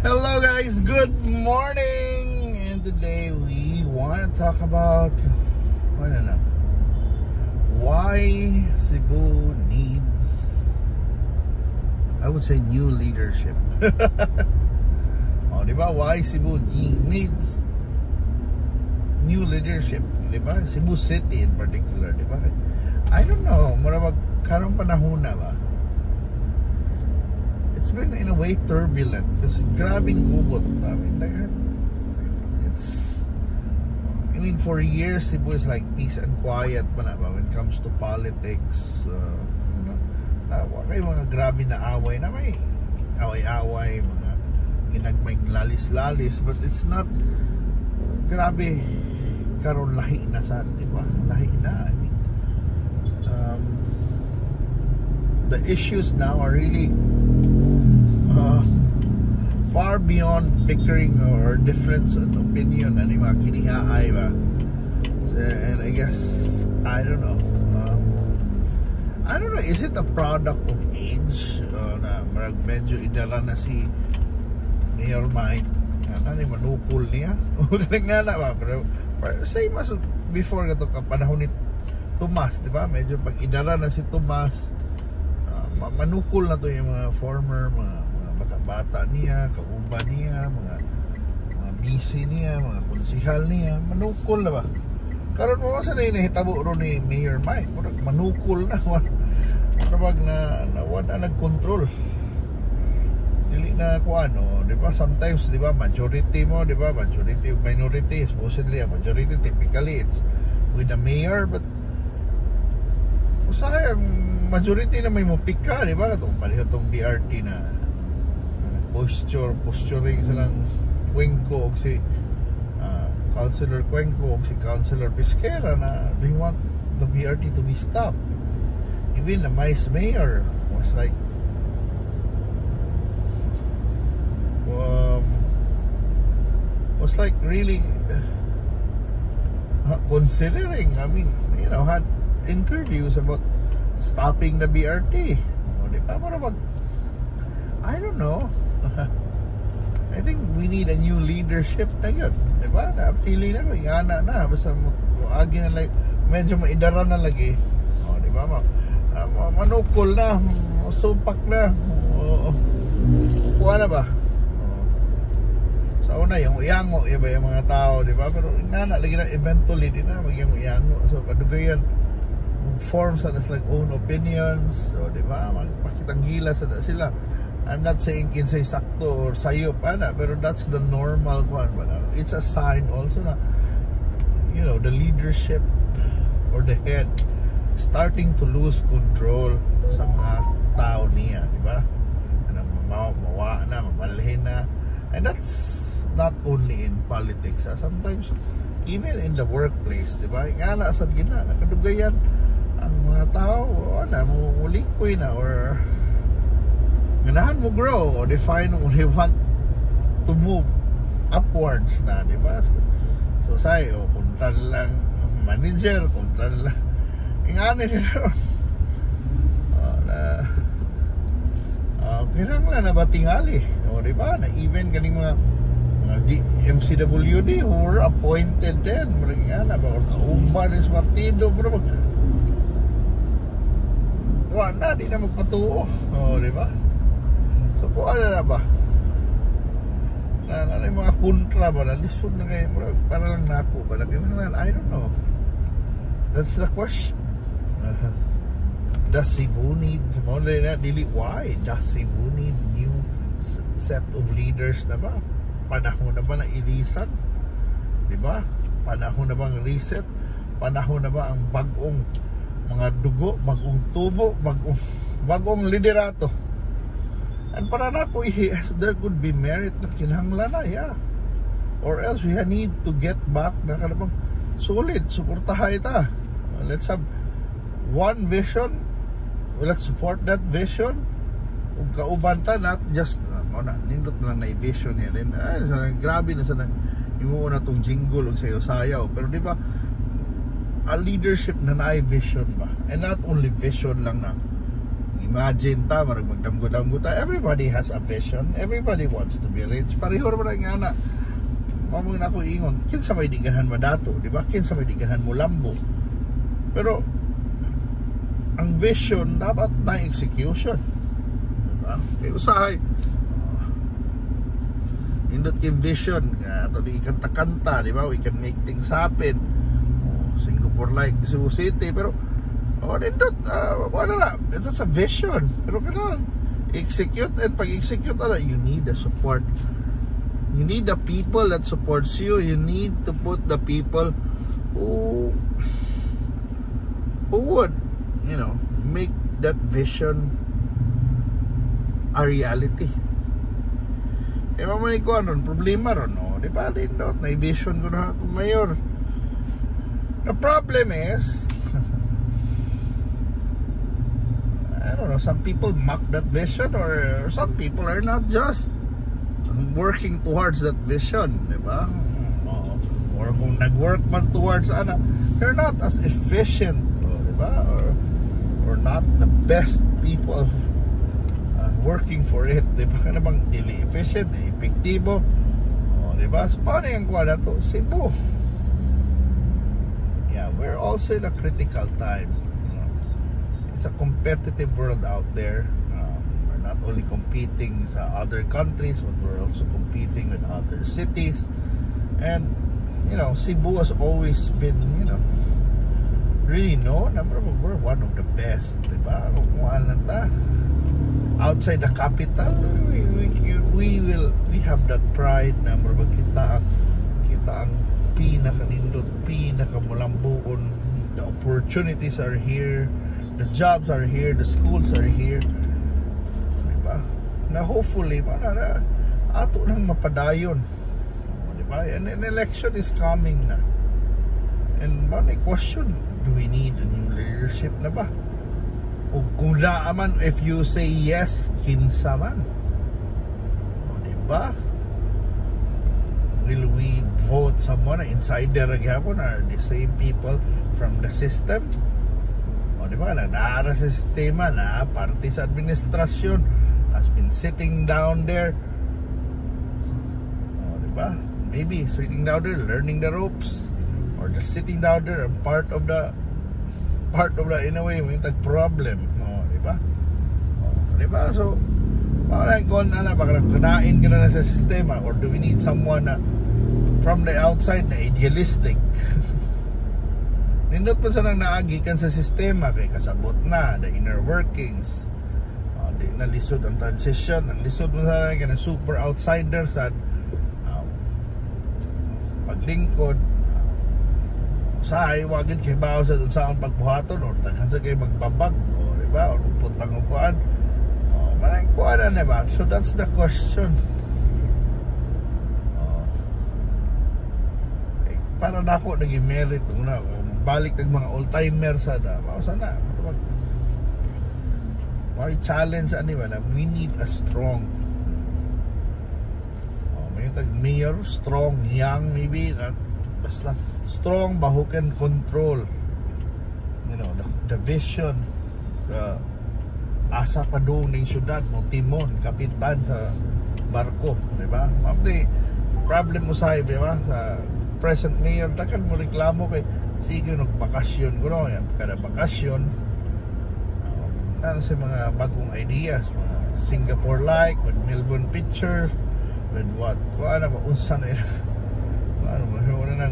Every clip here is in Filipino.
Hello guys, good morning. And today we want to talk about why Cebu needs, I would say, new leadership. Oh, diba? Why Cebu needs new leadership, diba? Cebu City in particular, diba? I don't know, marabag karong panahon na ba? It's been in a way turbulent kasi grabing gubot. I mean, for years Cebu is like peace and quiet when it comes to politics. Mga grabe na away na may away-away, mga ginagmayng lalis-lalis, but it's not grabe karon lahi na sa, diba? Lahi na. I mean, the issues now are really far beyond bickering or difference in opinion and mga kinihaay ba. So, and I guess I don't know, is it a product of age na medyo idala na si Mayor Mike na manukul niya o nga na ba, pero same as before kato kapanahon ni Tomas, diba? Medyo pag idala na si Tomas, manukul na to yung mga former mga bata niya, kauban niya, mga busy niya, mga konsihal niya, manukul na ba? Karon mo sa na hinahitabo ro ni Mayor Mike, manukul na, marabag na wala nag-control. Dili na ko ano, di ba? Sometimes, di ba, majority mo, di ba? Majority of minority, supposedly a majority, typically it's with the mayor, but usayang majority na may mupika, di ba? Itong pareho itong BRT na posturing silang Cuenco o si Councilor Cuenco o si Councilor Pesquera na they want the BRT to be stopped. Even the vice mayor was like really considering, I mean, you know, had interviews about stopping the BRT. Di ba? I don't know. I think we need a new leadership na yun, diba? Na feeling ako, ingana na, basta agi na like, medyo maidara na lagi, diba? Manukol na, sumpak na, kuha na ba? Sa una, yung uyango, iba yung mga tao, diba? Pero ingana, lagi na eventually, di na magyang uyango. So, kadugayan, form sa like own opinions, so diba? Magpakitang gila sa sila. I'm not saying kinsay sakto or sayop pero that's the normal one. But it's a sign also na, you know, the leadership or the head starting to lose control sa mga tao niya, di ba? Mawa na, mamalhin na. And that's not only in politics, sometimes even in the workplace, di ba? Ingana sa gina, nakadugayan ang mga tao, mulikoy na or ganahan mo grow or define what they want to move upwards na, di ba? So sayo, kontra lang manager, kontra lang ingani nila kinanglan na ba tingali, o di ba? Na even ganing mga MCWD who were appointed then, marigana ba or kaumban is partido, bro, wala, di na magpatuo, o di ba? So kung ano na ba na yung mga kontra ba na lisod na kayo para lang nako ba na kinahanglan, I don't know, that's the question. Does Cebu need more than that? Why does Cebu need new set of leaders na ba? Panahon na ba na ilisan, di ba? Panahon na ba ang reset? Panahon na ba ang bagong mga dugo, bagong tubo, bagong liderato? And para na ko, there could be merit na kinahanglan na, yeah. Or else we need to get back na kanabang solid, suportahay ita. Let's have one vision, let's support that vision. Kung kauban ta, not just nindot na na vision niya din. Grabe na sana imuuna tong jingle o sayo-sayaw, pero di ba a leadership na na vision ba, and not only vision lang na imagine ta, marag magdamgo-damgo ta. Everybody has a vision. Everybody wants to be rich. Pareho ra nga na. Mamang na ako ingon, kinsa may digahan madato, di ba? Kinsa may digahan mo lambo. Pero ang vision dapat na execution. Diba? Kaya usahay. Indot yung vision. Ito di kanta-kanta, di ba? We can make things happen. Singapore like Cebu City. Pero, indot, wala na. It's a vision. Pero kailangan execute. And pag-execute, you need the support. You need the people that supports you. You need to put the people who would, make that vision a reality. Mamay ko ron, problema ron, di ba? Lindot, na-vision ko na itong mayor. The problem is, I don't know, some people mock that vision, or some people are not just working towards that vision, di ba? Or kung nag-work man towards, they're not as efficient, di ba? Or not the best people working for it, di ba? Ka namang dili efficient, epektibo, di ba? So, paano yung kuha na to? Cebu. Yeah, we're also in a critical time. It's a competitive world out there. We're not only competing sa other countries, but we're also competing with other cities. And, Cebu has always been, really known. We're one of the best, di ba? Kung lang ta. Outside the capital, we have that pride na kita ang pinakanindot, pinakamulambuon. The opportunities are here, the jobs are here, the schools are here, diba? Na hopefully ato nang mapadayon, diba? And an election is coming na, and may question, do we need a new leadership na ba? O kung naaman, if you say yes, kinsa man, diba? Will we vote someone insider gyapon, are the same people from the system? O diba, nanaara sa sistema na parte sa administrasyon, has been sitting down there, o diba, maybe sitting down there learning the ropes, or just sitting down there and part of the in a way may problem, diba? Diba? So parang kung baka kunain ka na sa sistema, or do we need someone na from the outside na idealistic? Nindot po sa nang naagikan sa sistema, kay kasabot na the inner workings, di nalisod ang transition, ang lisod mo sa nang super outsider sa paglingkod sa wagid kay bawo sa ang pagbuhaton, or taghan sa kay magbabag, o diba, or puntang ukuan, marang kuan na ba? So that's the question. Para na ako naging merit na balik ng mga old-timer sa sana may challenge ba na we need a strong, may mayor, strong, young, maybe basta strong ba who can control, the vision, the asa pa doon ng syudad mo, timon, kapitan sa barko, diba? Mabdi problem mo sa diba? Sa present mayor, takan mo reklamo kay sige nagbakasyon ko, kada bakasyon sa mga bagong ideas, mga Singapore like, with Melbourne picture, with what, kung unsa na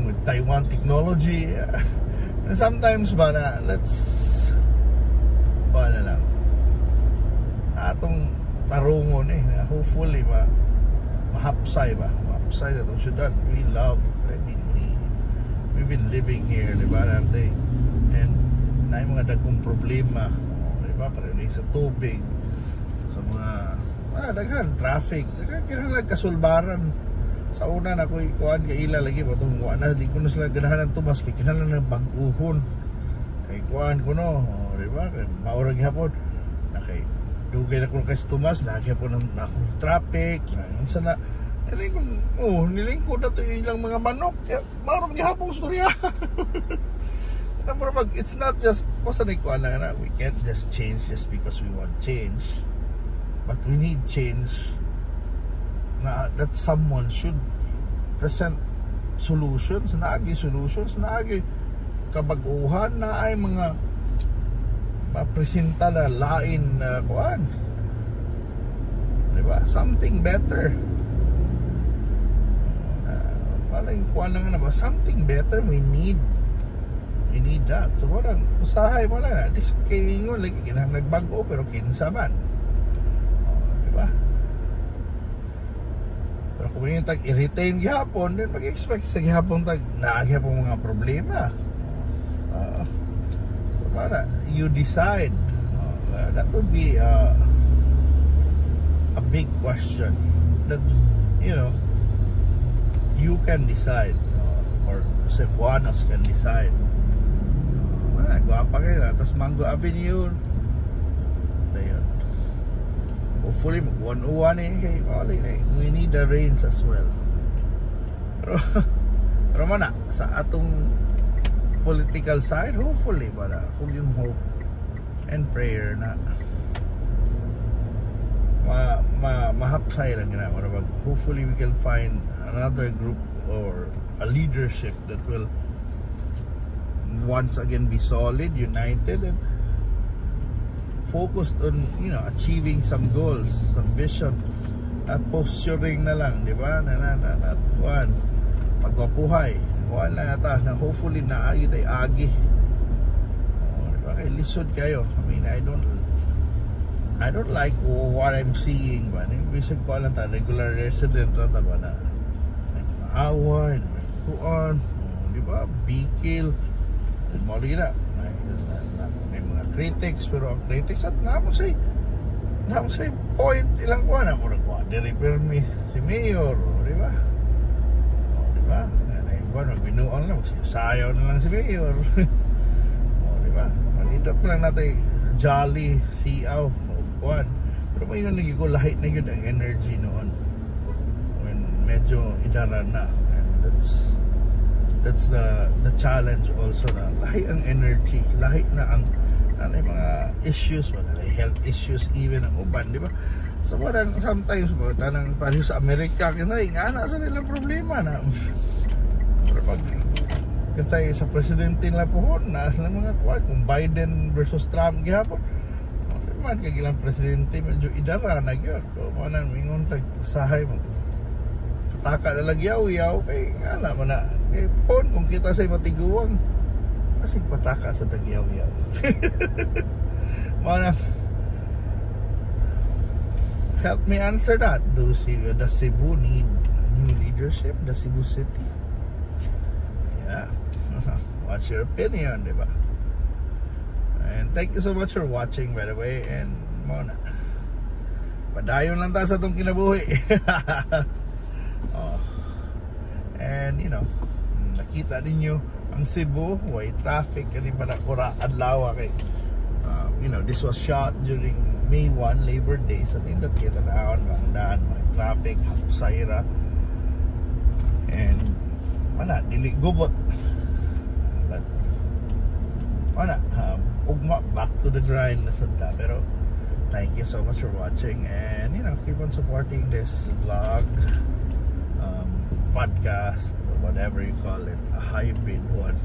with Taiwan technology. And sometimes ba na let's na lang atong tarungon na hopefully mahapsay na itong syudad. We love, we've been living here, diba, natin, and na yung mga dagkong problema, diba, parang sa tubig, sa mga daghan traffic, daghan kasulbaran. Sa una na ko ikuan kay ila lagi ba tong wala, di ko na sila ganahan ng tumas kay kinahanglan ng bag-uhon kay kuan ko di ba, kay maurag hapon na kay dugay na ko kay tumas na gyapon ng ako traffic unsa na nilingkod na to ilang mga manok, maurag gihapon storya It's not just we can't just change just because we want change, but we need change that someone should present solutions, naagi kabaguhan na ay mga mapresenta na lain na kuan, diba? Something better. Walang kuan lang na ba? Something better we need that. So walang usahay mo lang na dis kay ingon lagi kinang nagbago pero kinsa man, diba? Pero kung yung tag i-retain gihapon, then mag-expect sa gihapon tag naagihapon mga problema. So para you decide, that would be a big question that you can decide, or Cebuanos can decide. Guwapa kayo, tas Mango Avenue ayun, hopefully mag-101 kay we need the rains as well. Pero mana sa atong political side, hopefully mana kung yung hope and prayer na mahapsay lang yun, hopefully we can find another group or a leadership that will once again be solid, united, and focused on achieving some goals, some vision, at posturing na lang, di ba? At magwapuhay kuan lang ata na hopefully naagi tay agi, di ba? Kay lisod kayo. I mean, I don't like what I'm seeing ba. Bisag ko lang ta regular resident ta ba na may mga away, may kuan, di ba? Bikil mali na may mga critics, pero ang critics at namo say point ilang kuha na murag wa di-repair mi si Mayor, di ba? Di ba? Binuang lang sayaw na lang si Mayor. Di ba? Manindot lang natin jolly siaw kuan, pero may naging ko lahit na yun ang energy noon when medyo idaran na, and that's the challenge also, na lahi ang energy, lahi na ang mga issues, health issues even ang uban, di ba? So parang sometimes tanang pareho sa Amerika kinay ana sa nilang problema na pero pag kantay sa presidente nila pohon na sa mga kuwan kung Biden versus Trump gihapon, man kay ilang presidente medyo idara na gyud, o man mingon tag usahay mo taka na lang yaw kay ana man na kay phone kung kita say matiguwang asig pataka sa tagyaw mana. Help me answer that. Does Cebu need new leadership? The Cebu City? Yeah. What's your opinion, diba? And thank you so much for watching, by the way. And muna padayon lang ta sa itong kinabuhi. And nakita ninyo ang Cebu, way traffic ani pa na kura adlaw kay this was shot during May 1, Labor Day. So nindot kita naon ang daan, may traffic hapsayra, and dili gubot, but ugma back to the grind na sadta. Pero thank you so much for watching, and keep on supporting this vlog, podcast, or whatever you call it, a hybrid one,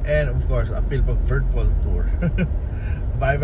and of course appeal pag virtual tour. Bye.